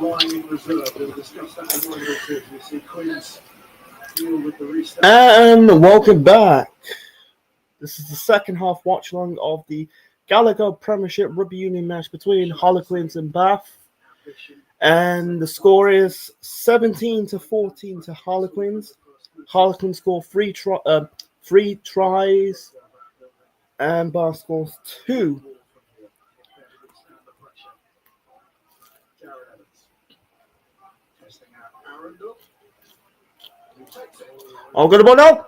lying in reserve. We'll discuss that in a moment or two. We see Queens deal with the restart. And welcome back. This is the second half watch along of the Gallagher Premiership Rugby Union match between Harlequins and Bath. And the score is 17-14 to Harlequins. Harlequins score three tries, and Bath scores 2. Oh, good ball now.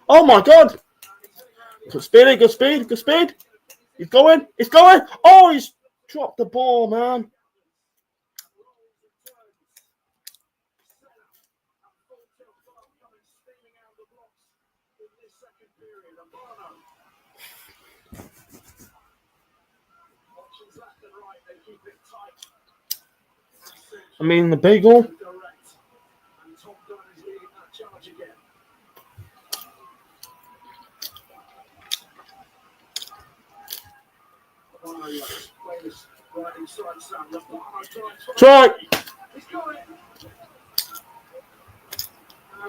Oh my God. Good speed, good speed, good speed. He's going, it's going. Oh, he's dropped the ball, man. I mean, the bagel. Try.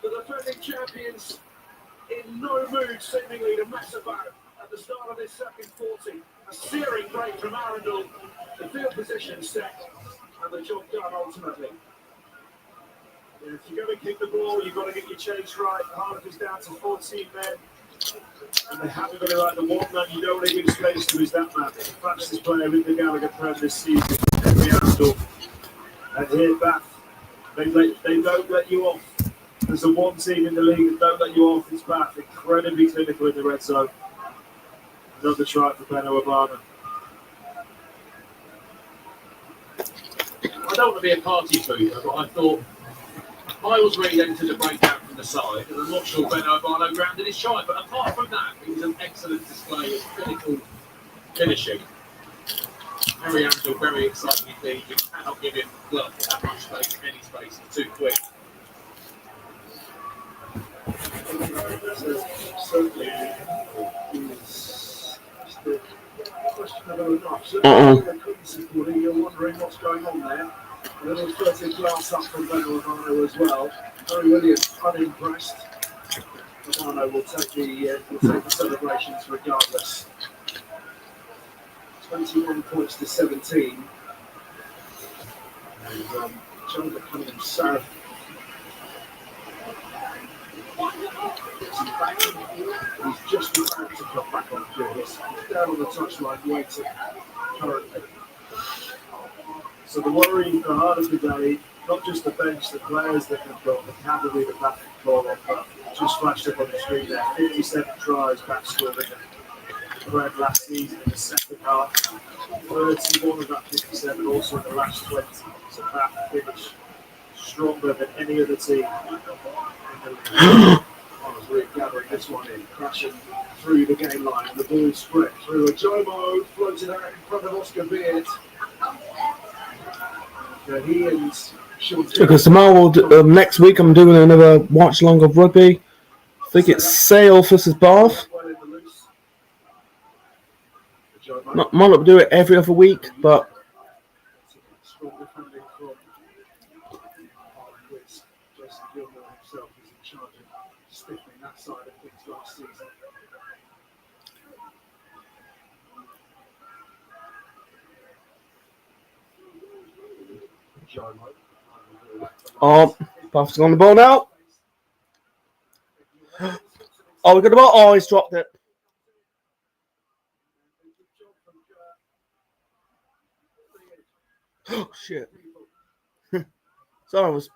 The defending champions in no mood seemingly to mess about at the start of this second 40. A searing break from Arundel. The field position set and the job done ultimately. If you're going to kick the ball, you've got to get your chase right. Harlequins down to 14 men. And they haven't got it right. The one man you don't want to give space to is that man. The fastest player in the Gallagher Prem this season, Henry Arundel. And here, Bath, they don't let you off. There's the one team in the league that don't let you off. It's Bath, incredibly clinical in the red zone. Another try for Benno Obama. I don't want to be a party pooper, but I thought Miles Reid entered the breakdown from the side, and I'm not sure Ben Obano grounded his shot, but apart from that, it was an excellent display of clinical finishing. Harry Arundel very exciting indeed. You cannot give him that much space, any space, it's too quick. Certainly is still questionable enough. Certainly the Queen supporter, you're wondering what's going on there. A little furtive glance up from Benno Obano as well. Harry Williams unimpressed. Obano will take the celebrations regardless. 21 points to 17. And Jonathan Cunningham South. He's just about to come back on field. He's down on the touchline waiting currently. So the worry for Harder today, not just the bench, the players that have got, the cavalry, the back ball, but just flashed up on the screen there. 57 tries back scoring the Prem last season in the second half. 31 of that 57 also in the last 20. So that finish stronger than any other team. I was really gathering this one in, crashing through the game line, and the ball spread through a Jomo, floated out in front of Oscar Beard. He and Sean Because tomorrow, next week, I'm doing another watch along of rugby. I think it's Sale versus Bath. Might not do it every other week, but oh, Bath's on the ball now. Oh, we got the ball. Oh, he's dropped it. Oh, shit. Sorry, I was.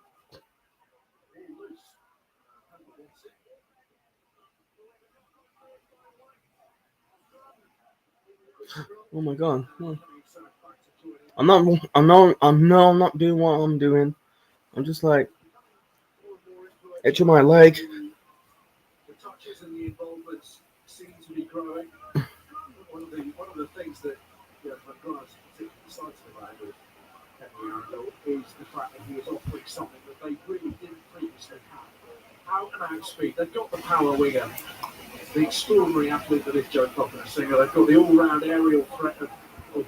Oh my God. I'm not doing what I'm doing. I'm just like itching my leg. The touches and the involvements seem to be growing. One of the things that McGrath's particularly excited about with Henry Arundel is the fact that he is offering something that they really didn't previously have. Out and out speed. They've got the power winger, the extraordinary athlete that is Joe Cochran Singer. They've got the all-round aerial threat of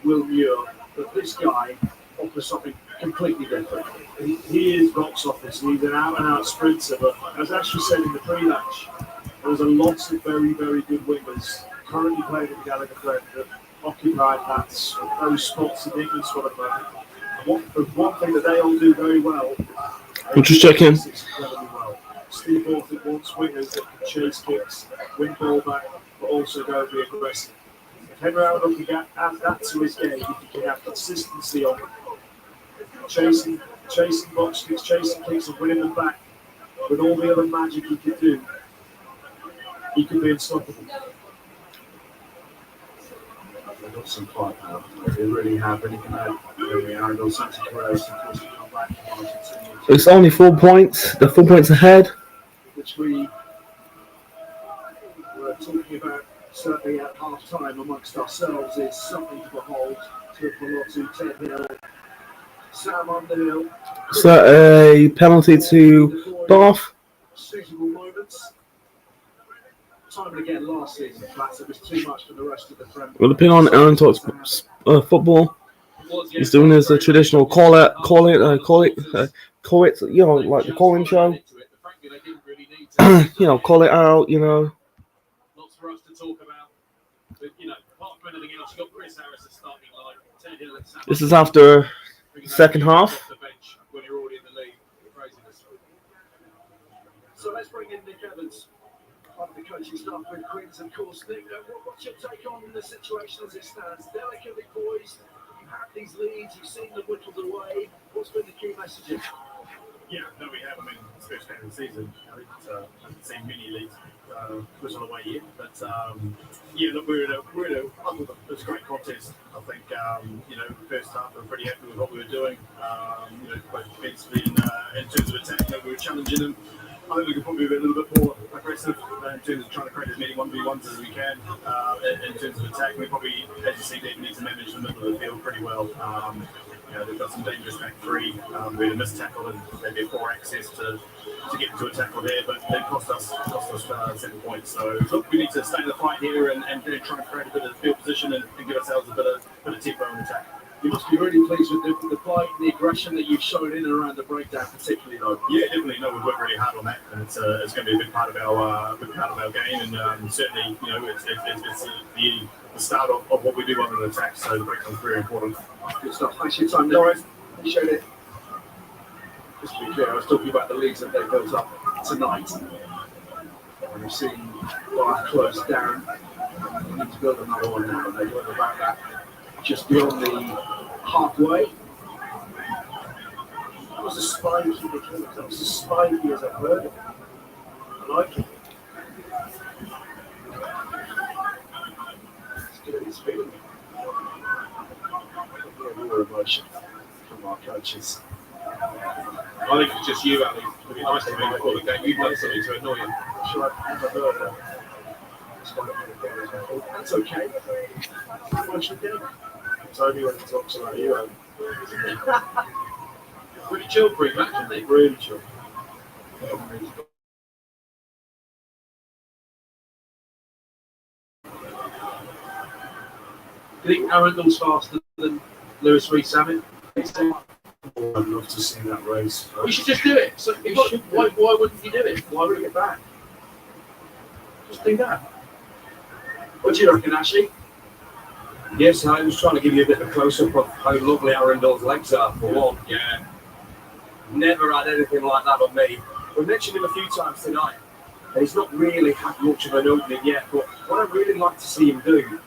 Will Muir. But this guy offers something completely different. He is box office. He's an out-and-out sprinter. But as Ashley said in the pre-match, there's a lot of very, very good wingers currently playing at the Gallagher Club that occupy those spots in the England squad at the moment. One thing that they all do very well. We'll just check in. Incredibly well. Steve Orford wants wingers that can chase kicks, win ball back, but also go and be aggressive. If Henry Arundel can add that to his game, if he can have consistency on chasing box kicks, chasing kicks, and winning them back, with all the other magic he could do, he could be unstoppable. They've got some firepower. They really have. When he can add Henry Arundel, Santa Cruz, of course, he come back and continue. It's only 4 points. They're 4 points ahead. Which we were talking about certainly at half time amongst ourselves is something to behold. To 10-0. Sam on the hill. So a penalty to Bath. Suitable moments. Time and again last season, Flats, it was too much for the rest of the Premier. With a pin on Aaron Talks football. He's doing his traditional call it, you know, like the calling show. You know, call it out, you know. Lots for us to talk about. But, you know, apart from anything else, you've got Chris Harris as starting line. Ted Hill and Sam. This is after the second half. The bench when you're already in the league. Craziness. So let's bring in Nick Evans. Part of the coaching staff with Quins, of course. Nick, what's your take on the situation as it stands? Delicately poised. You have these leads. You've seen them whittled away. What's been the key messages? Yeah, no, we have. I mean, it's the first game of the season. I think it's seen mini leagues was on the way in, but yeah, look, it was a great contest. I think you know, first half we were pretty happy with what we were doing. You know, both defensively and in terms of attack, we were challenging them. I think we could probably be a little bit more aggressive in terms of trying to create as many 1v1s as we can. In terms of attack, we probably, as you see, need to manage the middle of the field pretty well. You know, they've got some dangerous back three. We had a missed tackle and maybe a poor access to get into a tackle there, but they cost us 7 points. So look, we need to stay in the fight here and try to create a bit of field position and give ourselves a bit of tempo in attack. You must be really pleased with the fight, the aggression that you've shown in and around the breakdown, particularly though. Yeah, definitely. No, we've worked really hard on that, and it's going to be a big part of our game. And certainly, you know, it's the start of what we do on an attack. So the breakdown is very important. Good stuff. Thanks for your time, Norris. Appreciate it. Just to be clear, I was talking about the leagues that they built up tonight. And we've seen Bath close down. We need to build another one now, and they're going about that. Just beyond the halfway. That was a spiky beginning. That was as spiky as I've heard of it. I like it. It's good at its feeling. More emotion from our coaches. I think it's just you, Ali. It'd be nice to be before the game. You've done something to annoy him. Sure, I've never heard of that. That's okay. Emotional game. Tony when he talks about you. Pretty chill pre-match, isn't it? Really chill. Do you think Arundel's faster than Lewis Rees-Zammit? I'd love to see that race. You should just do it. So why wouldn't you do it? Why would he get back? Just do that. What do you reckon, Ashley? Yes, I was trying to give you a bit of a close-up of how lovely Arundel's legs are, for one. Yeah. Never had anything like that on me. We mentioned him a few times tonight, and he's not really had much of an opening yet, but what I'd really like to see him do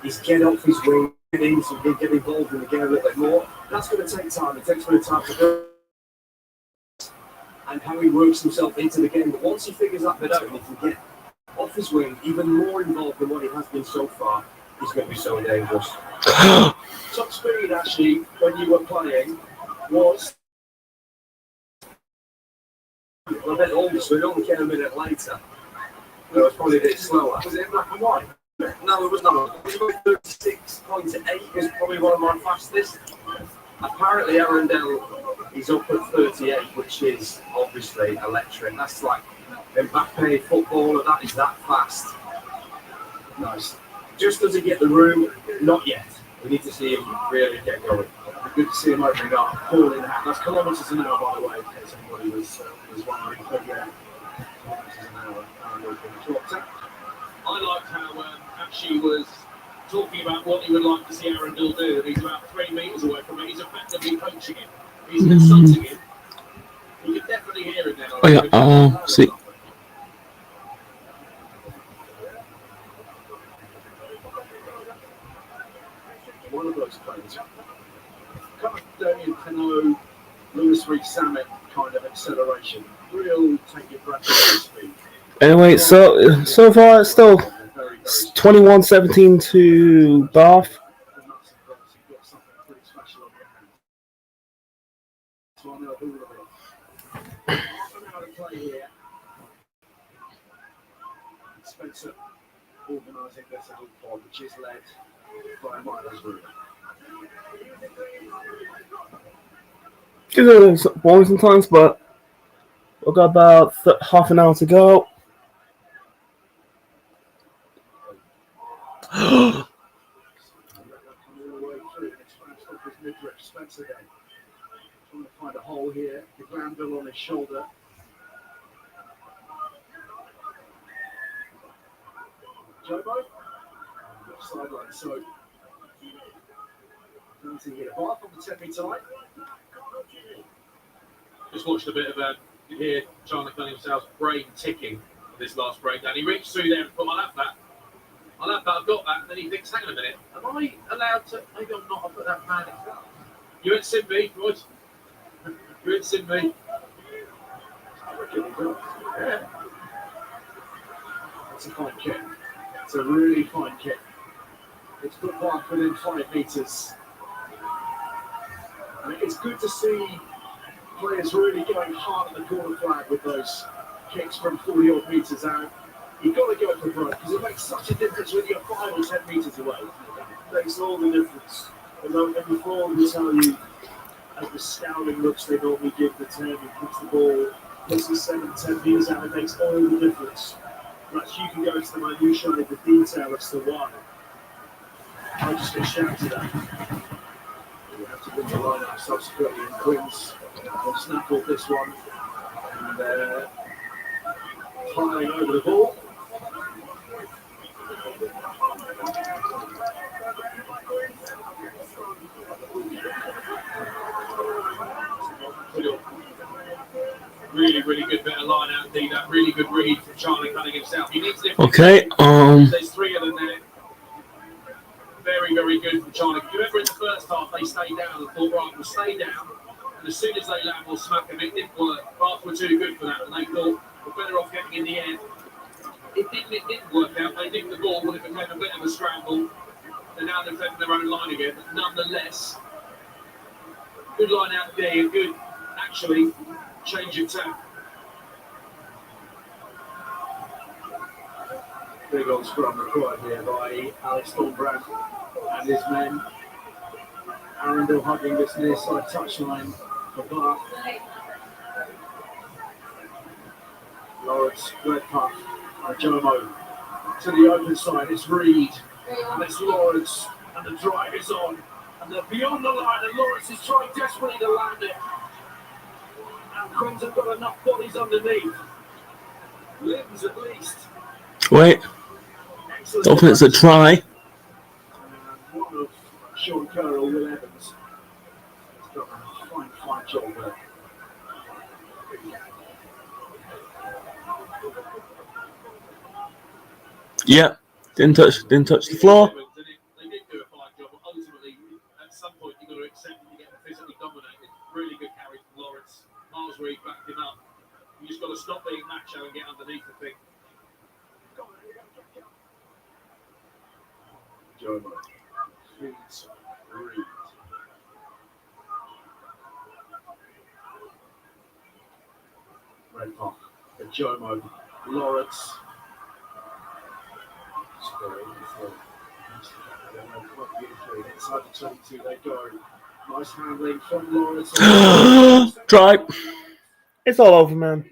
is get off his wing, get involved in the game a little bit more. That's going to take time. It takes a bit of time to do. And how he works himself into the game. But once he figures that bit out and he can get off his wing, even more involved than what he has been so far, he's going to be so dangerous. Top speed, actually, when you were playing, was a bit older, so it only came a minute later. It was probably a bit slower. Was it in black and white? No, it was not. It was about 36.8 was probably one of my fastest. Apparently, Arundel is up at 38, which is obviously electric. That's like Mbappe footballer, that is that fast. Nice. Just does he get the room? Not yet. We need to see him really get going. Good to see him opening up, ball in hand. That's kilometres an hour, by the way, in case anybody was wondering. But yeah, kilometres an hour. I liked how Ashley was talking about what he would like to see Arundel do. And he's about 3 metres away from it. He's effectively coaching him. He's insulting him. You can definitely hear him now. Oh yeah, see. One of those players. Kind of Damien Pinot, Lewis Rees-Samet kind of acceleration. Real take your breath away speed. Anyway, so far it's still 21-17 to Bath. And that's because you've got something pretty special on your hands. So I know all of it. Half an hour to play here. Spencer organising this little pod, which is led by Milo's Ruler. It's boring sometimes, but we've got about half an hour to go. Spencer again. Trying to find a hole here. The Granville on his shoulder. Jobo. Sideline. So penalty here. Bath on the 10-metre line. Just watched a bit of you hear Charlie Cunningham's brain ticking this last breakdown. He reached through there and put, I'll have that, I've got that. And then he thinks, hang on a minute, am I allowed to? Maybe I'm not. I put that pad in. You ain't seen me, right? You ain't seen me. Yeah. That's a fine kick. It's a really fine kick. It's put Bath within 5 metres. I mean, it's good to see players really going hard at the corner flag with those kicks from 40 odd metres out. You've got to go for broke because it makes such a difference when you're 5 or 10 metres away. It makes all the difference. And before we tell you, as the scouting looks they normally give the 10 and puts the ball, puts the 7-10 metres out, it makes all the difference. Perhaps you can go into the minutiae of the detail as to why. I just get shouted at. We have to win the line out subsequently, and Quins will snap off this one. And they're flying over the ball. Really, really good bit of line out D. That really good read from Charlie Cunningham himself. He needs to. Okay. There's 3 of them there. Very, very good from Charlie. You remember in the first half they stayed down and thought, right, we'll stay down. And as soon as they land, we'll smack them. It didn't work. Bath were too good for that, and they thought we're better off getting in the air. It didn't work out. They nicked the ball, but it became a bit of a scramble. They're now defending their own line again. But nonetheless, good line out there and good, actually, change of tack. Big old scrum required here by Alex Thornbrand and his men. Arundel hugging this near side touchline for Bath. Lawrence, Redpuff, and Jomo to the open side. It's Reed, and it's Lawrence, and the drive is on. And they're beyond the line, and Lawrence is trying desperately to land it. And Quins have got enough bodies underneath. Limbs at least. Wait. Don't think it's a try. And one of Sean Kerr or Will Evans has done a fine job there. Yeah. Didn't touch the floor. They did do a fine job, but ultimately, at some point, you've got to accept that you're getting physically dominated. Really good carry from Lawrence. Miles Reed backed him up. You just got to stop being macho and get underneath the thing. Jomo feeds Reed. Redpath, the Jomo, Lawrence. Inside the 22 they go. Nice handling from Lawrence. Try. It's all over, man.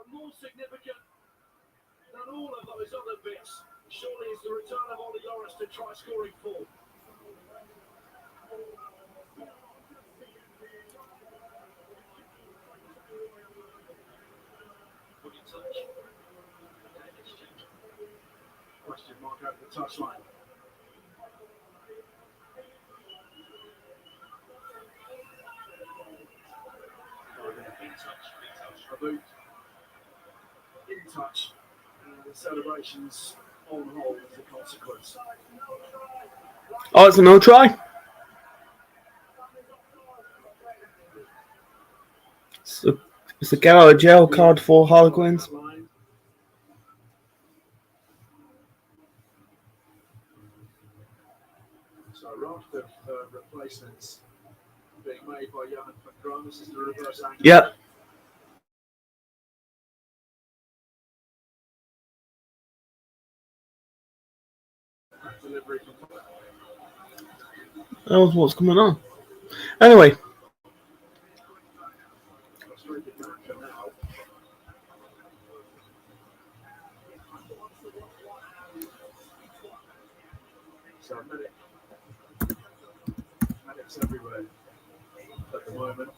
More significant than all of those other bits. the return of Ollie Loris to try scoring four. Question mark over the touchline. A boot. In touch. The celebrations on hold as a consequence. Oh, it's a no try. It's a get out of jail card for Harlequins. So a raft of replacements being made by Johan van Graan. This is the reverse angle. Yep. Delivery from That was what's coming on. Anyway. frustrated Marker now. So medics everywhere at the moment.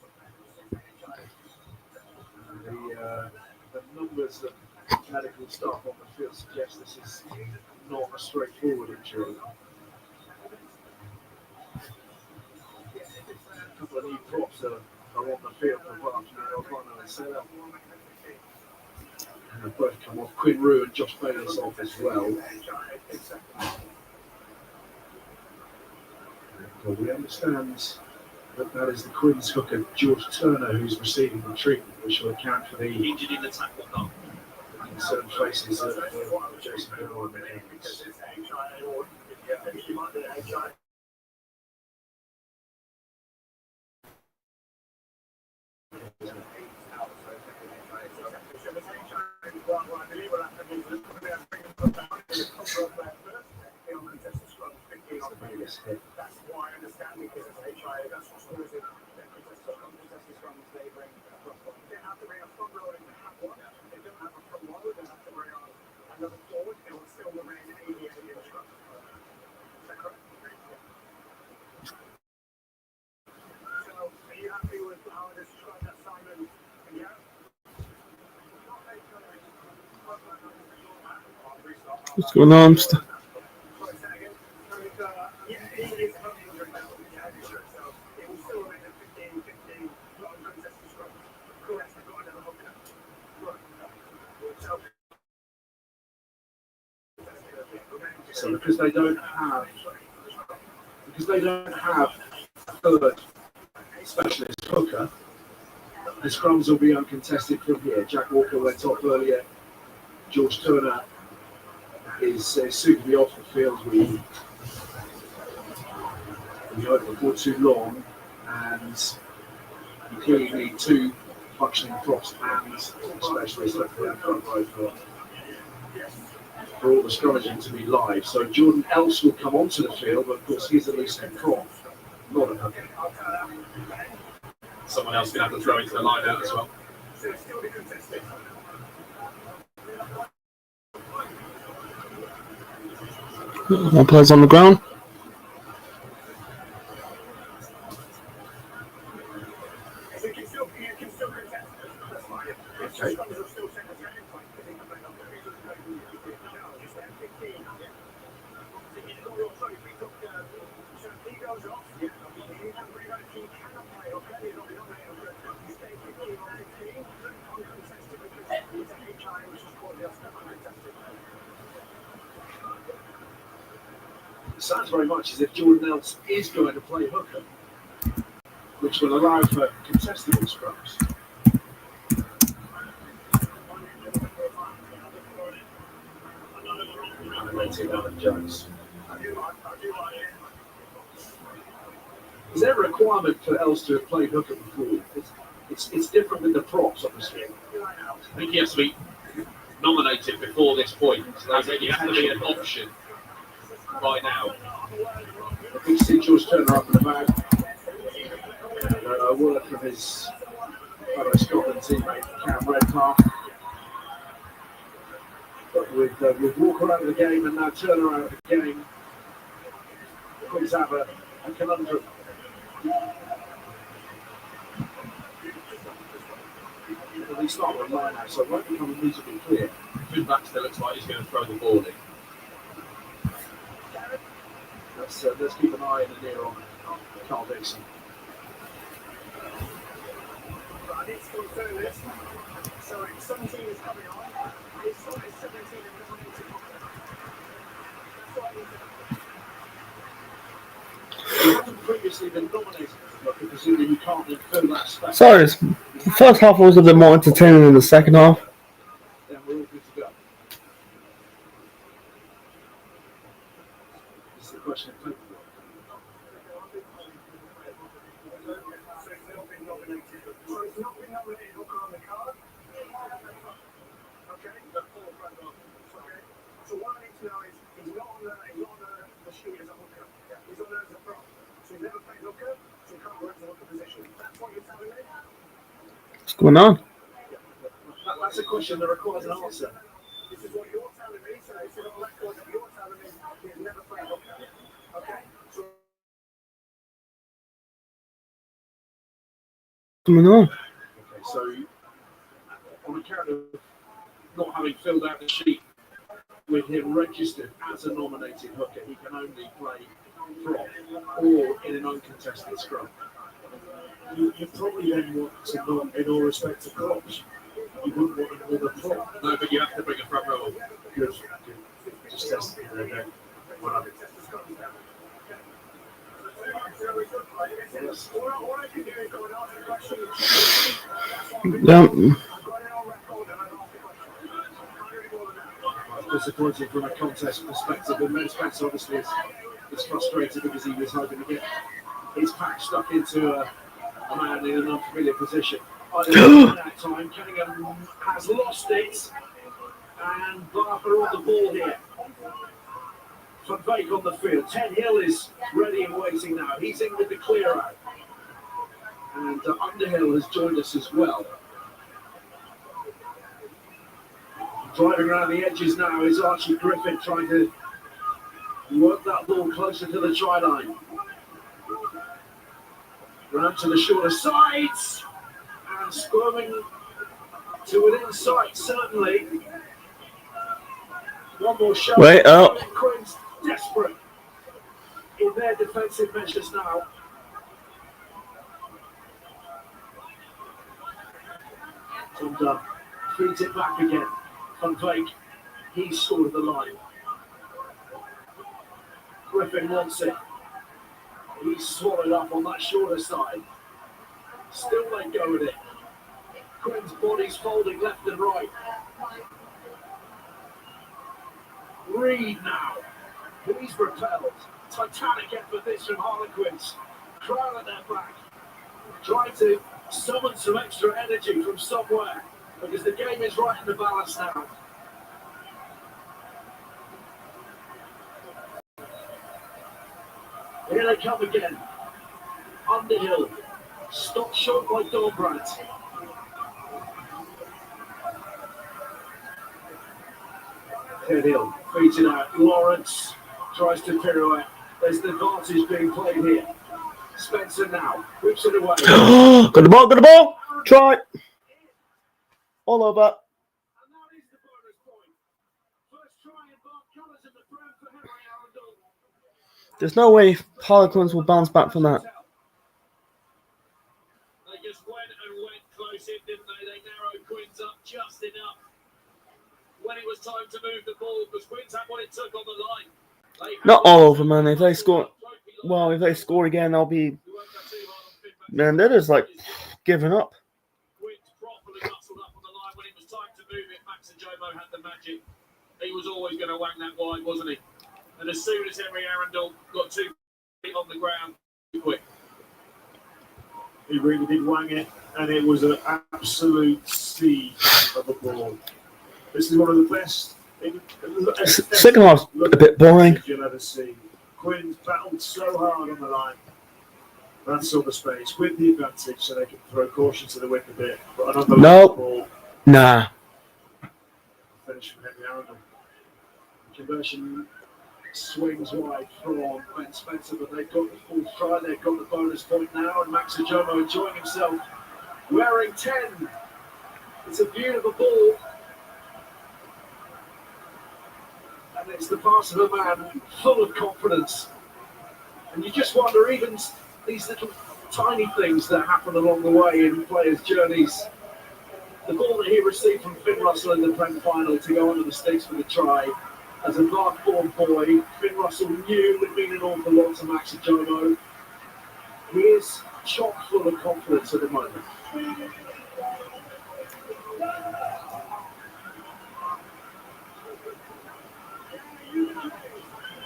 The numbers of medical staff on the field suggest this is not a straightforward injury. A couple of new props are on the field for Bath now. O'Connor and Sella. And they've both come off. Quinn Rue and Josh Bayless off as well. Well, we understand that is the Queen's hooker, George Turner, who's receiving the treatment, which will account for the Injured in the tackle, no. concerned faces of Jason Bill and mechanics. That's why I understand, because it's HIA, that's what's causing contested scrums. They bring a front row. They have to bring a front row and have one. They don't have a front row, they have to bring on another forward. It will still remain 80 in the scrum. Is that correct? So, are you happy with how I described that, Simon? Yeah. What's going on? So because they don't have a third specialist hooker, the scrums will be uncontested from here. Jack Walker went off earlier. George Turner is soon to be off the field. We hope before too long, and you clearly need two functioning props and a specialist hooker in front row for all the scrummaging to be live. So Jordan Else will come onto the field, but of course he's a loose end prop, not a hooker. Someone else can have to throw into the line out as well. One player's on the ground. Okay. It sounds very much as if Jordan Else is going to play hooker, which will allow for contestable scrums. Jones. Is there a requirement for Else to have played hooker before? It's different with the props, obviously. I think he has to be nominated before this point. So he has to be an option by now. I think see George Turner up in the back. A word from his fellow Scotland teammate Cam Redpath. But with Walker out of the game and now Turner out of the game, Quins have a conundrum. Well, they start with a line out, so it won't become immediately clear. Feedback still looks like he's going to throw the ball in. Let's keep an eye and an ear on Carl Dixon. I need to confirm this. So 17 is coming on. It's 17 and doesn't need to confirm. That's what I need to know. He hasn't previously been nominated, but presumably you can't fill that space. Sorry, the first half was a bit more entertaining than the second half. Then we're all good to go. This is the question of paperwork. So he's not been nominated. So he's not been nominated Hooker on the card. Okay. Okay. So what I need to know is he's not on the sheet as a hooker. He's on there as a prop. So he's never played hooker, so he can't work the hooker position. That's what you're telling me? What's going on? That's a question that requires an answer. This is what you're telling me. So this is on record that you're telling me he's never played hooker. Okay. So What's going on? Okay, so on account of not having filled out the sheet with him registered as a nominated hooker, he can only play prop or in an uncontested scrum. You probably then want to not, in all respect to props, you wouldn't want another prop. No, but you have to bring a front row. Good. Just test it there. Well, I mean, Yes. all I can do is go and ask the question. Yeah. I've got it on record and I've asked the question. I can't do any more than that. Disappointing from a contest perspective, and Ben Spence obviously is frustrated because he was hoping to get his pack stuck into a man in an unfamiliar position. At that time, Cunningham has lost it, and Bath are on the ball here. Van Beek on the field. Ted Hill is ready and waiting now. He's in with the clear out. And Underhill has joined us as well. Driving around the edges now is Archie Griffin trying to work that ball closer to the try line. Round to the shorter sides. And squirming to an inside, certainly. One more shot. Wait up. Quins desperate in their defensive measures now. Tom Dunn feeds it back again. Van Beek, he's scored the line. Griffin wants it. He's swallowed up on that shorter side. Still they go with it. Quinn's body's folding left and right. Reed now. He's repelled. Titanic effort this from Harlequins. Crowd at their back. Trying to summon some extra energy from somewhere because the game is right in the balance now. Here they come again. Underhill. Stopped short by Dornbrandt. Ted Hill feeds it out. Lawrence tries to pirouette. There's the advantage being played here. Spencer now whips it away. Got the ball, got the ball. Try. All over. And that is the bonus point. First try and Bob colours in the front for Henry Arundel. There's no way Harlequins will bounce back from that. They just went close in, didn't they? They narrowed Quins up just enough. When it was time to move the ball, because Quins had what it took on the line. Not all over, man. If they score, well, if they score again, I'll be. Man, they're just like giving up. Quins properly muscled up on the line when it was time to move it. Max and Jomo had the magic. He was always going to wang that wide, wasn't he? And as soon as Henry Arundel got 2 feet on the ground, quick. he really did wang it, and it was an absolute steed of a ball. This is one of the best. Second half's a bit boring. You'll ever see. Quinn battled so hard on the line. Ran saw the space with the advantage, so they could throw caution to the wind a bit. But another Nope. ball Nah. finish from Henry Arundel. Conversion swings wide from Ben Spencer, but they've got the full try. They've got the bonus point now, and Max Ajomo enjoying himself, wearing 10. It's a beautiful ball, and it's the pass of a man full of confidence. And you just wonder, even these little tiny things that happen along the way in players' journeys. The ball that he received from Finn Russell in the Prem final to go under the sticks for the try. As a Bath-born boy, Finn Russell knew it would mean an awful lot to Max Ajomo. He is chock full of confidence at the moment.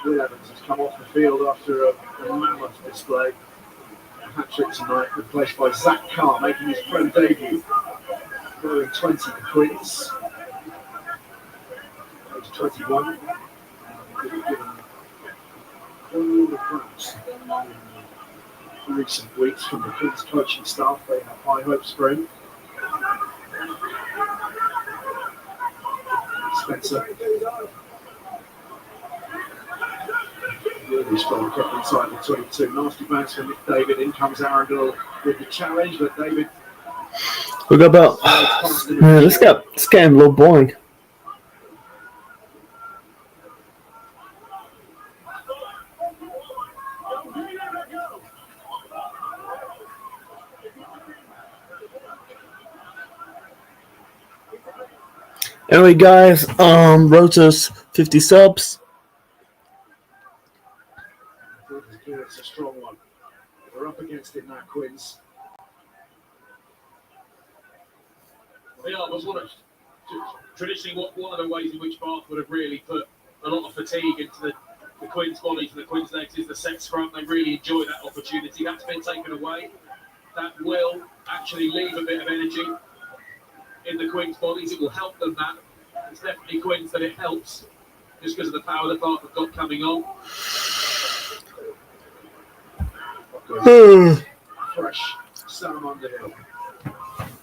Will Evans has come off the field after a mammoth display. A hat-trick tonight, replaced by Zach Carr, making his Prem debut. Wearing 20 for Quince. Age 21. Given all the claps in recent weeks from the Quince coaching staff, they have high hopes for him. Spencer. Really strong kick inside the 22. Nasty bounce from David. In comes Arundel with the challenge, but David. We got about. This game a little boring. Anyway, guys, Rota's 50 subs. It's a strong one. We're up against it now, Quince. Yeah, was traditionally one of the ways in which Bath would have really put a lot of fatigue into the Quince bodies and the Quince legs is the set scrum. They really enjoy that opportunity. That's been taken away. That will actually leave a bit of energy in the Quince bodies. It will help them that. It's definitely Quince that it helps just because of the power the Bath have got coming on. Fresh Sam Underhill.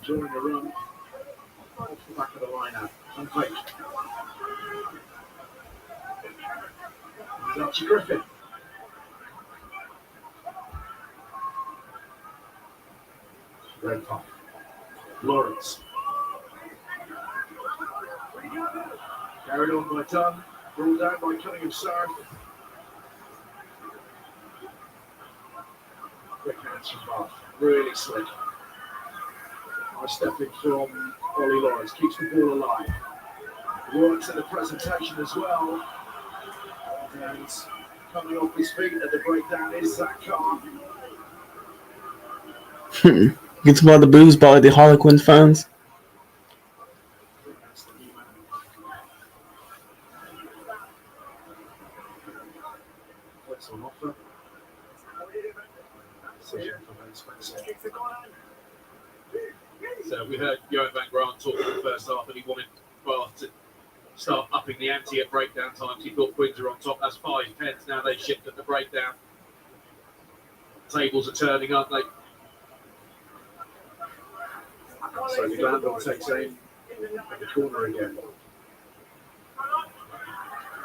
Enjoying the run off the back of the line out. Unfake. Archie Griffin. Red Pop. Lawrence. Carried on by Dunn. Brought down by Cunningham Sarah. Quick hands from Bath. Really slick. Nice stepping from Ollie Lawrence. Keeps the ball alive. Works at the presentation as well. And coming off his feet at the breakdown is Zach Carr. Gets by the booze by the Harlequins fans. That's the new man. What's on offer? Decision for Ben Spencer. So we heard Johan van Grant talk in the first half that he wanted Bath to start upping the ante at breakdown times. He thought Quins are on top. That's 5 pence. Now they shift at the breakdown. Tables are turning, aren't they? So Gallagher takes aim at the corner again.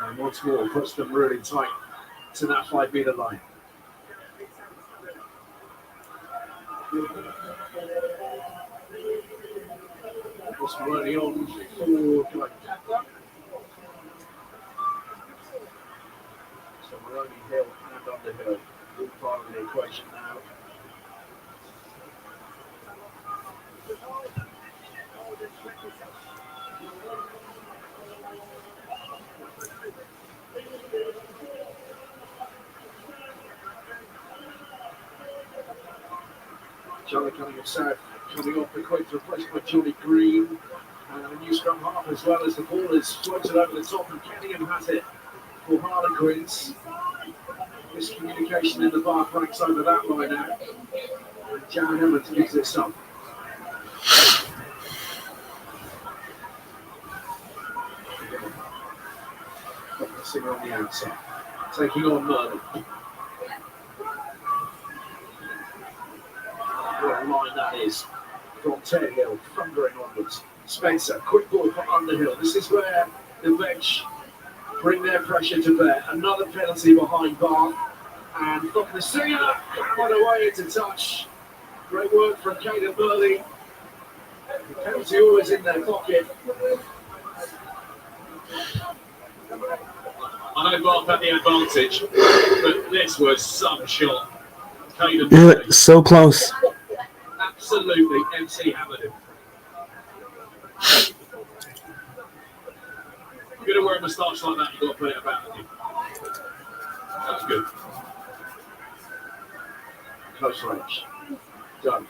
And once more puts them really tight to that 5-metre line. Just running on for Gallagher. So we're only Hill and Underhill. All part of the equation now. Charlie Cunningham South coming off the quick, replaced by Johnny Green. And a new scrum half as well as the ball is floated over the top, and Cunningham has it for Harlequins. Miscommunication in the Bath ranks over that line out. And Jan Evans gives it some. Focusing on the outside. Taking on Merlin. What a line that is. From Ted Hill, thundering onwards. Spencer, quick ball for Underhill. This is where the bench bring their pressure to bear. Another penalty behind Bath. And from the singer, hammered away into touch. Great work from Caden Burley. The penalty always in their pocket. I know Bath had the advantage, but this was some shot. Caden Yeah, Burley so close. absolutely MC hammered him. If you're going to wear a moustache like that, you've got to put it about you. That was good. Close range. Done.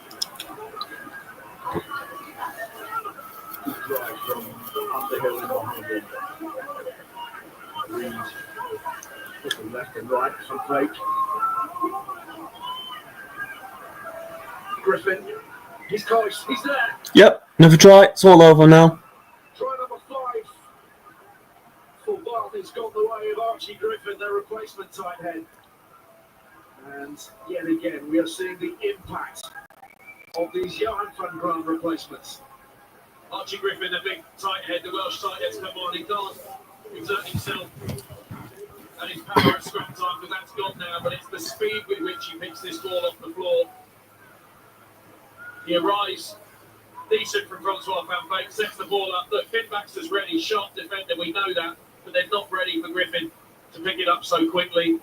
Good drive from Underhill in behind him. Reed. Looking left and right from fake. Griffin. He's close. He's there. Yep, another try. It's all over now. Try number 5. For Bath, it's got the way of Archie Griffin, their replacement tight head. And yet again, we are seeing the impact of these Johan van Graan replacements. Archie Griffin, the big tight head, the Welsh tight head's come on. He can't exert himself and his power at scrum time because that's gone now, but it's the speed with which he picks this ball off the floor. He arrives decent from Francois Van Beek, sets the ball up. Look, Finn Baxter's ready, sharp defender, we know that, but they're not ready for Griffin to pick it up so quickly.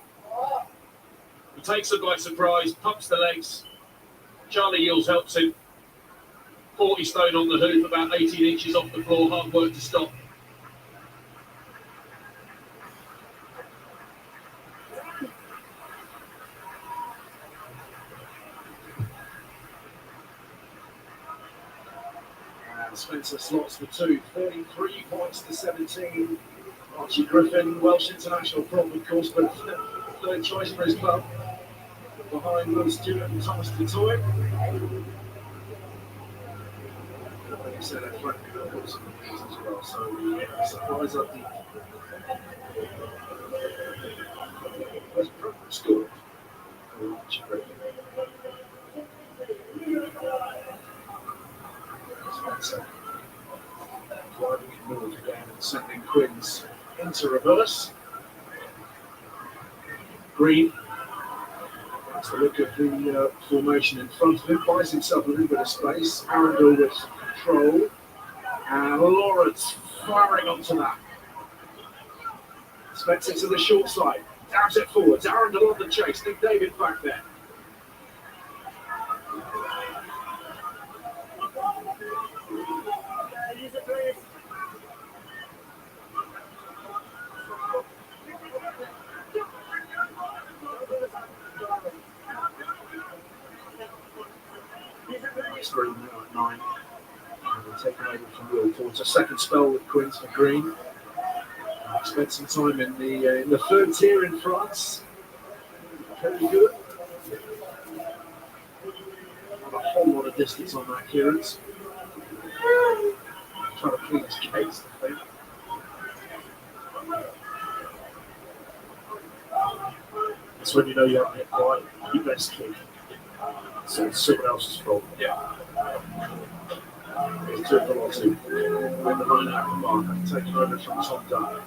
He takes him by surprise, pumps the legs. Charlie Yields helps him. 40 stone on the hoof, about 18 inches off the floor, hard work to stop. And Spencer slots for 2, 33 points to 17. Archie Griffin, Welsh international prop, of course, but third choice for his club. Behind Will Stewart and Thomas Dutoy. Like you said, athletic as well, so yeah, surprise up the first score for Archie Griffin. Spencer driving it north again and sending Quins into reverse. Green. That's the look of the formation in front of him. Buys himself a little bit of space. Arundel with control. And Lawrence firing onto that. Spencer to the short side. Dabs it forwards. Arundel on the chase. Nick David back there. Green now at 9. And taken over from Will towards a second spell with Quins for Green. Spent some time in the third tier in France. Very good. Not a whole lot of distance on that clearance. Trying to clean his case, I think. That's when you know you haven't hit quite your best kick. So it's someone else's fault. Yeah. It's two velocity. With the line out from Barker, taking over from Tom Dunn.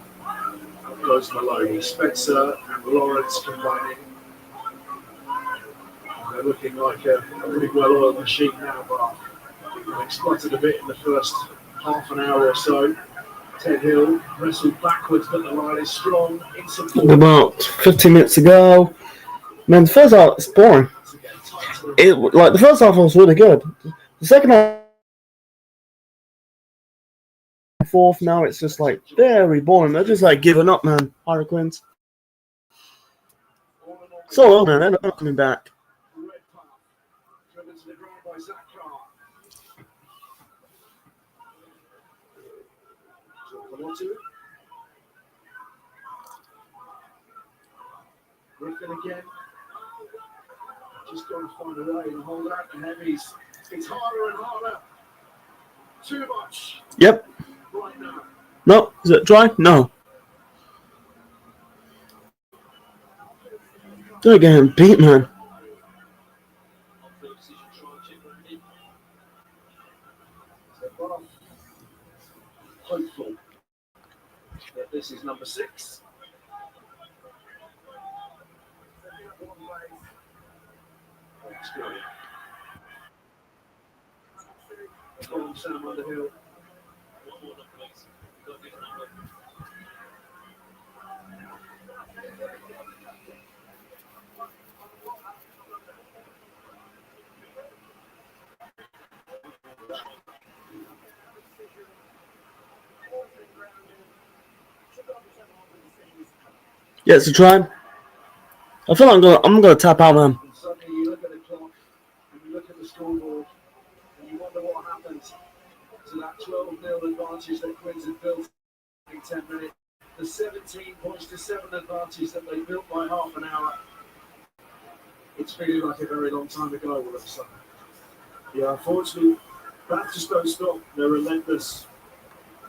Up goes Maloney. Spencer and Lawrence combining. They're looking like a pretty well-oiled machine now, but they spluttered a bit in the first half an hour or so. Ted Hill wrestled backwards, but the line is strong in support. About 15 minutes ago. Man, the first half is boring. The first half was really good. The second half, fourth, now it's just like very boring. They're just like giving up, man. Harlequins. It's all over, man. They're not coming back. Red path, driven to the ground by Zach Carr. Griffin again. Just going to find a way and hold out the heavies. It's harder and harder. Too much Yep. right now. No. Is it dry? No. They're getting beat, man. Hopeful that This is number 6. Go on, Sam Underhill. Yeah, it's a try. I feel like I'm gonna tap out, man. And suddenly you look at the clock and you look at the scoreboard and you wonder what happened to that 12-0 advantage that Quins had built in 10 minutes. The 17 points to 7 advantage that they built by half an hour. It's feeling like a very long time ago all of a sudden. Yeah, unfortunately, Bath just don't stop. They're relentless.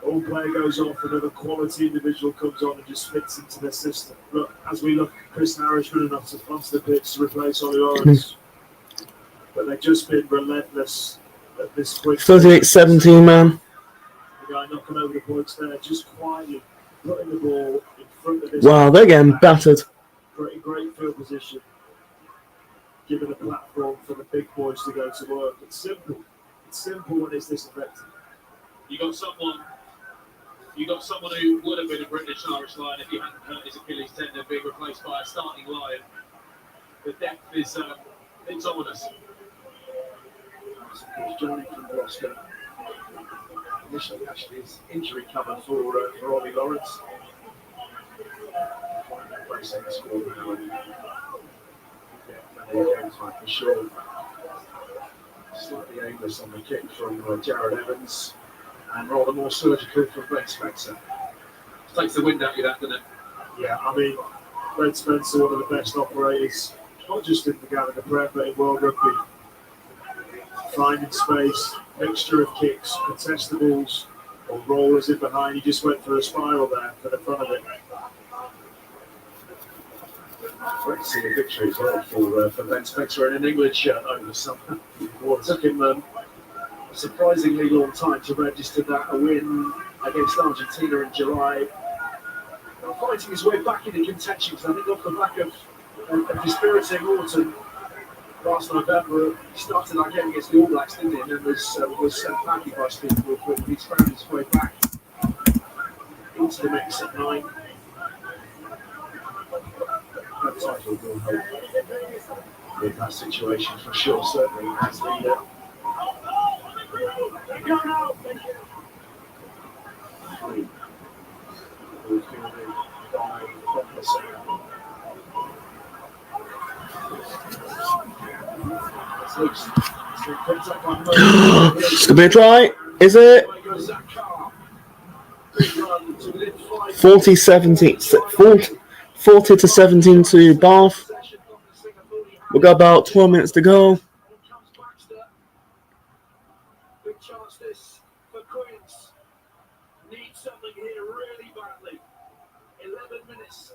One player goes off, another quality individual comes on and just fits into their system. Look, as we look, Chris Harris good enough to onto the pitch to replace Ollie Lawrence. But they've just been relentless at this point. 38-17, man. The guy knocking over the points there, just quietly putting the ball in front of this. Wow, they're getting battered. Great field position. Giving a platform for the big boys to go to work. It's simple. It's simple when it's this effective. You got someone who would have been a British Irish Lion if he hadn't hurt his Achilles tendon, being replaced by a starting Lion. The depth is it's ominous. Johnny from Glasgow. Initially, actually, his injury cover for Ollie Lawrence. Racing the squad now. Yeah, for sure. Slightly aimless on the kick from Jared Evans. And rather more surgical from Ben Spencer. Takes the wind out of you, that, doesn't it? Yeah, I mean, Ben Spencer, one of the best operators, not just in the Gallagher Prem, but in world rugby. Finding space, mixture of kicks, contestables, or rollers in behind. He just went for a spiral there for the front of it. Great to see a victory as well for Ben Spencer in an England shirt over the summer. Well, it took him a surprisingly long time to register that a win against Argentina in July. Fighting his way back into contention, because I think off the back of a dispiriting autumn last November, he started that game against the All Blacks, didn't he? And then was sent packing by Steve Woodward. He's found his way back into the mix at 9. That title will help with that situation for sure, certainly as leader. It's gonna be a try. Is it? 40 to 17 to Bath. We've got about 12 minutes to go. Big chance this for Quins. Needs something here really badly. 11 minutes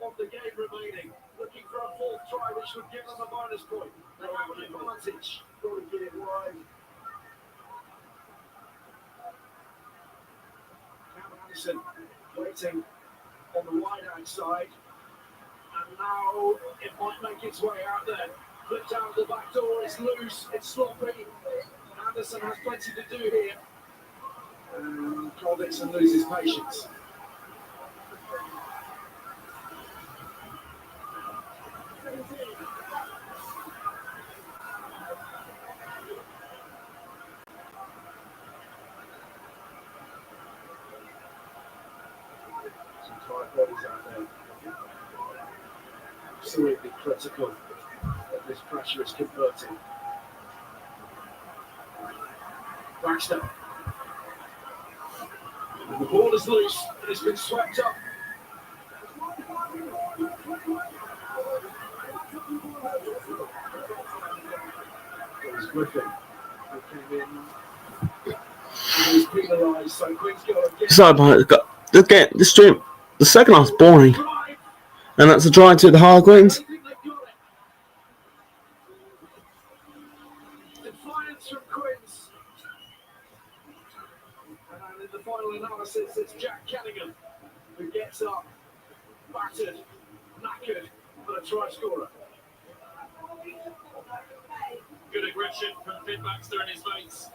of the game remaining. Looking for a fourth try, which would give them a bonus point. They have an advantage. Got to get it wide. Cameron Anderson waiting on the wide-hand side. And now it might make its way out there. Flipped out the back door, it's loose, it's sloppy. Anderson has plenty to do here. And Carl Dixon loses patience. Some tired bodies out there. Absolutely critical that this pressure is converting. Baxter. And the ball is loose and it's been swept up. It was Griffin who came in and was penalised, so Queen's got to get Sorry, the stream. The second half's boring, and that's a try to the Harlequins. Defiance from Quins. And in the final analysis, it's Jack Cunningham who set up, battered, knackered, but a try scorer. Good aggression from Finn Baxter and his mates.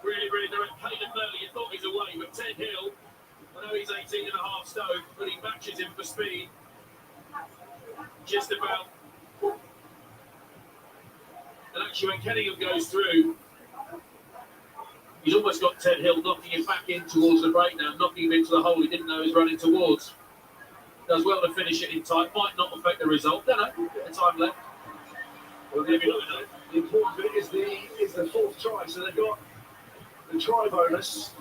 Really, really direct. Paid him early. You thought he's away, but Ted Hill, I know he's 18 and a half stone, but he matches him for speed. Just about. And actually, when Kenningham goes through, he's almost got Ted Hill knocking him back in towards the breakdown, knocking him into the hole he didn't know he was running towards. Does well to finish it in time. Might not affect the result. Don't know. Bit of time left. Well, maybe not enough. The important bit is the fourth try, so they've got the try bonus.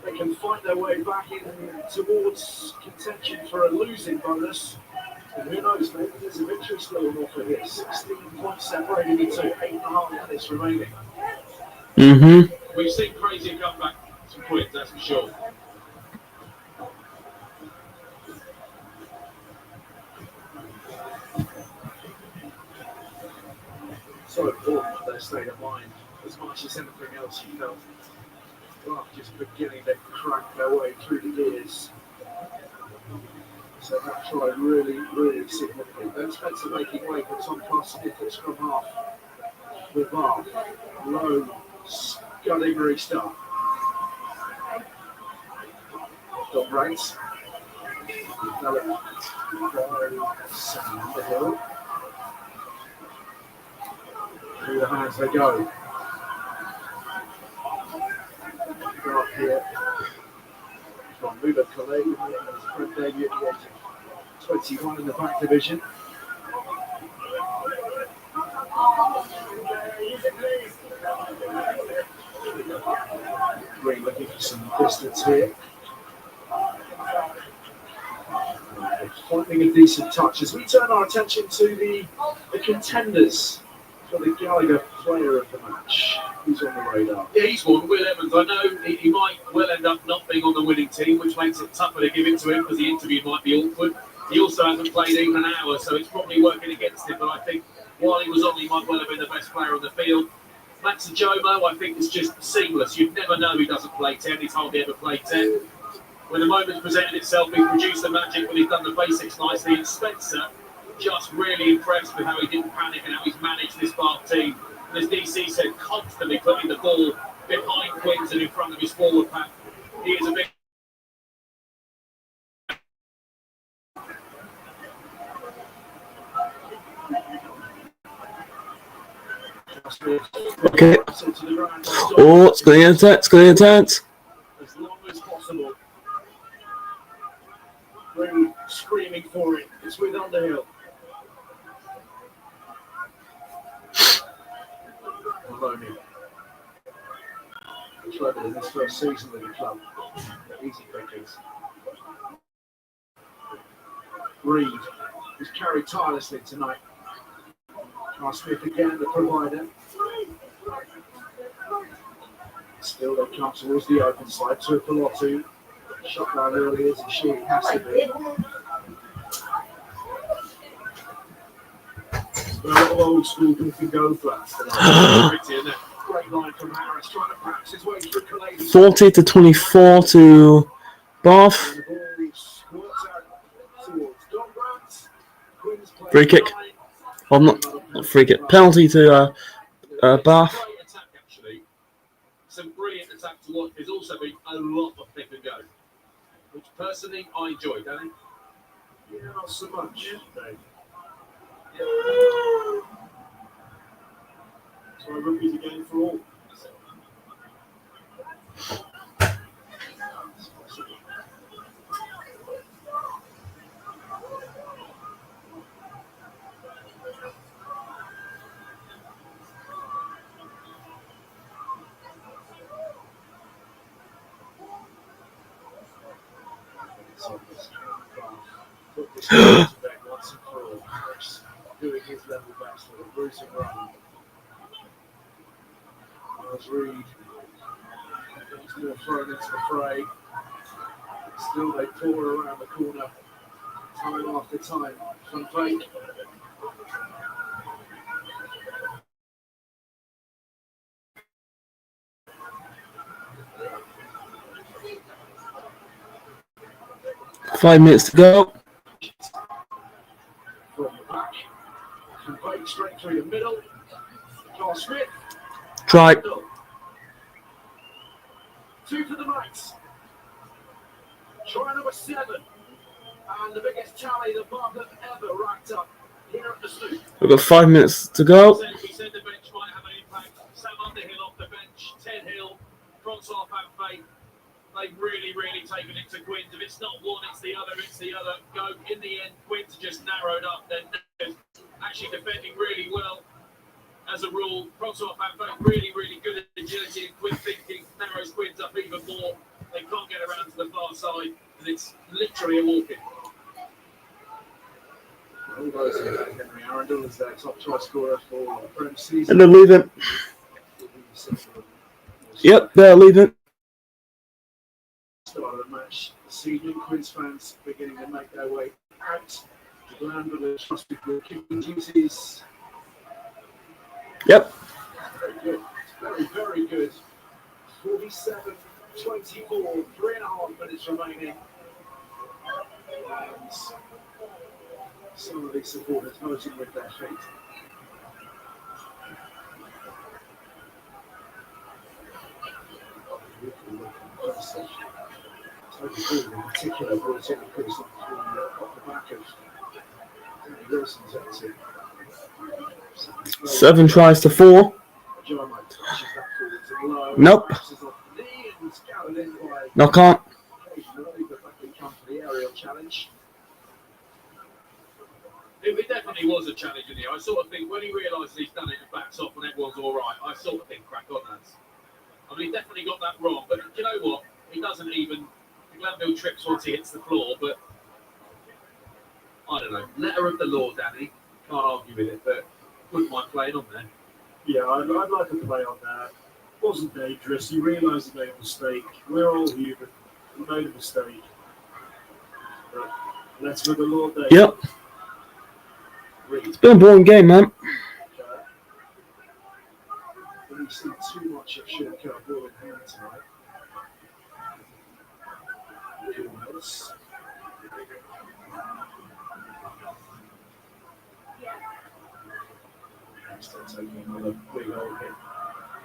They can fight their way back in towards contention for a losing bonus. And who knows, maybe there's a victory still on offer here. 16 points separating the two, 8.5 minutes remaining. Mm-hmm. We've seen crazy comeback some points, that's for sure. So important for their state of mind, as much as anything else you felt. Well, just beginning to crank their way through the gears. So that try really, really significant. Then Spencer making way for Tom Carson from half with Bar. Low, scudding restart. Got Brains. Developed by Sam the Hill. Through the hands they go. Go up here. From Muda Calais, his friend debut at the age of 21 in the back division. Green looking for some distance here. Finding a decent touch as we turn our attention to the contenders for the Gallagher player of the match. Who's on the radar? Yeah, he's one. Will Evans. I know he might well end up not being on the winning team, which makes it tougher to give it to him because the interview might be awkward. He also hasn't played even an hour, so it's probably working against him. But I think while he was on, he might well have been the best player on the field. Max Jomo, I think, is just seamless. You'd never know he doesn't play 10. He's hardly ever played 10. When the moment's presented itself, he's produced the magic when he's done the basics nicely. And Spencer, just really impressed with how he didn't panic and how he's managed this Bath team. And as DC said, constantly putting the ball behind Quins and in front of his forward pack. He is a big. Okay. Oh, it's going to be intense. It's going to be intense. As long as possible. Really screaming for it. It's with Underhill. Maloney. Trevor in his first season with the club. Easy pickings. Reed is carried tirelessly tonight. Smith again, the provider. Still they come towards the open side. Tuipulotu. Shot down early as he has to be. A lot of old school can go flats. Great line from Harris, trying to practice his way through Calais. 40 to 24 to Bath. And the ball squirts out towards Don Brandt. Free kick. Well, not free kick. Penalty to Bath. Great attack, actually. Some brilliant attack to watch. There's also been a lot of pick and go, which personally I enjoy, Danny. Yeah, not so much. So rugby's a game for all. Put this back once and for all. Harris doing his level best with a bruising run. As Reed is more thrown into the fray. Still they pour around the corner time after time. From fake. 5 minutes to go. From the back. Conveyed straight through the middle. Carl Smith. Try. 2 for the Knights. Try number 7. And the biggest tally the Bath have ever racked up here at the Stoop. We've got 5 minutes to go. We said the bench might have an impact. Sam Underhill off the bench, Ted Hill, Francois Fanfay. They've really, really taken it to Quins. If it's not one, it's the other, Go. In the end, Quins just narrowed up. They're actually defending really well. As a rule, Francois Fanfay really, really good at agility and quick thinking. Narrows Quins up even more. They can't get around to the far side, and it's literally a walk-in. Henry Arundel is their top try scorer for the Prem season. And they're leaving. Yep, they're leaving. Start of the match this evening, Quins fans beginning to make their way out to Gallagher, the trusted with kicking duties. Yep. Very good. Very, very good. 47-24, 3.5 minutes remaining. And some of these supporters voting with their feet. Toby Gould in particular brought in a cruise off the back of Danny Wilson's exit. 7 tries to 4. John Mike touches that forward to low. Nope. Bounces off the knee and is gathered in by No, can't. occasionally, but that can come for the aerial challenge. It definitely was a challenge in here. I sort of think when he realises he's done it and backs off and everyone's all right, I sort of think crack on, lads. I mean, he definitely got that wrong, but you know what? He doesn't even. Glanville trips once he hits the floor, but I don't know. Letter of the law, Danny. Can't argue with it, but wouldn't mind playing on there. Yeah, I'd like to play on that. Wasn't dangerous. You realise he made a mistake. We're all human. We made a mistake. But that's for the Lord, Dave. Yep. It's been a boring game, man. We've seen too much of short-cut ball in hand tonight. Mills. Still taking another big old hit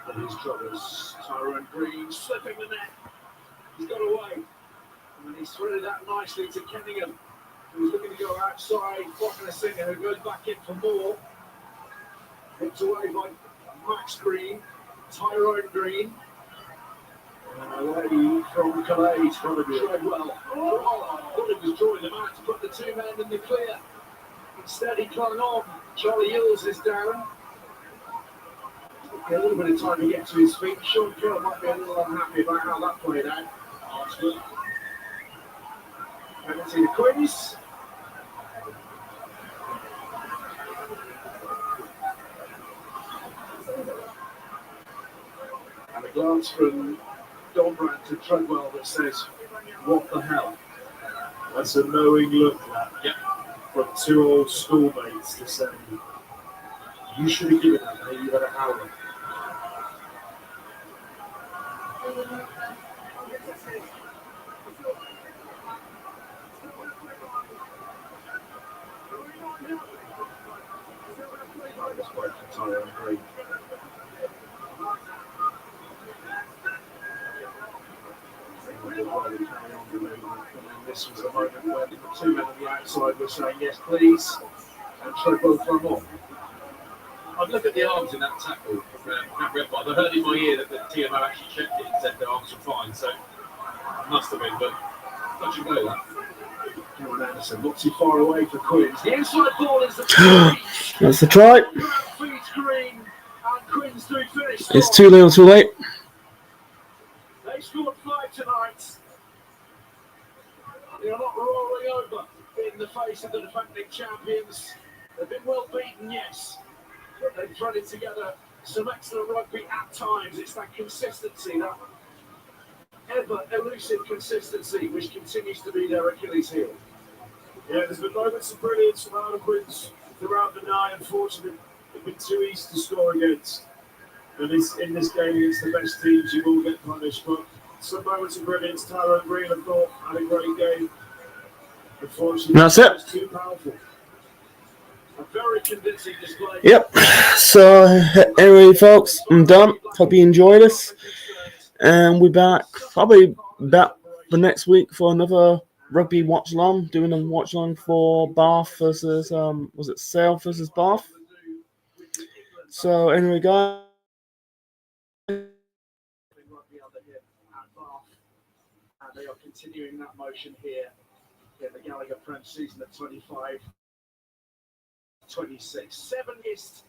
for his troubles. Tyrone Green slipping the net. He's got away. And he's threaded that nicely to Kenningham, who's looking to go outside. Blocking a singer who goes back in for more. Hits away by Max Green. Tyrone Green. And a lady from Calais trying to tread well. Thought he was drawing them out to put the 2 men in the clear. Instead, he clung on. Charlie Hills is down. A little bit of time to get to his feet. Sean Curl might be a little unhappy about how that played out. Penalty to Quins. And a glance from Dombrand to Treadwell that says, "What the hell?" That's a knowing look, that. Yep. From 2 old schoolmates to say, you should have given that, mate. You had a howler. Tyrone Green. This was the moment when the 2 men on the outside were saying, "Yes, please," and Treadwell flung off. I'd look at the arms in that tackle from Matt Redbard. I heard in my ear that the TMO actually checked it and said the arms were fine, so it must have been, but touch and go that. Cameron Anderson not too far away for Quins. The inside ball is the try. That's the try. Feeds Green and Quins do finish. It's too little too late. They scored 5 tonight. They are not rolling over in the face of the defending champions. They've been well beaten, yes, but they've threaded together some excellent rugby at times. It's that consistency, that ever elusive consistency, which continues to be their Achilles heel. Yeah, there's been moments of brilliance from Harlequins throughout the night. Unfortunately, they've been too easy to score against. And in this game against the best teams, you will get punished. But some moments of brilliance. Tyrone Green, I thought, had a great game. Unfortunately, That's it. was too powerful. A very convincing display. Yep. So anyway, folks, I'm done. Hope you enjoyed this, and we're back probably back for next week for another rugby watch along. Doing a watch along for Bath versus was it Sale versus Bath? So anyway, guys. Rugby under him at Bath, and they are continuing that motion here in the Gallagher Prem season of 25-26. 7 missed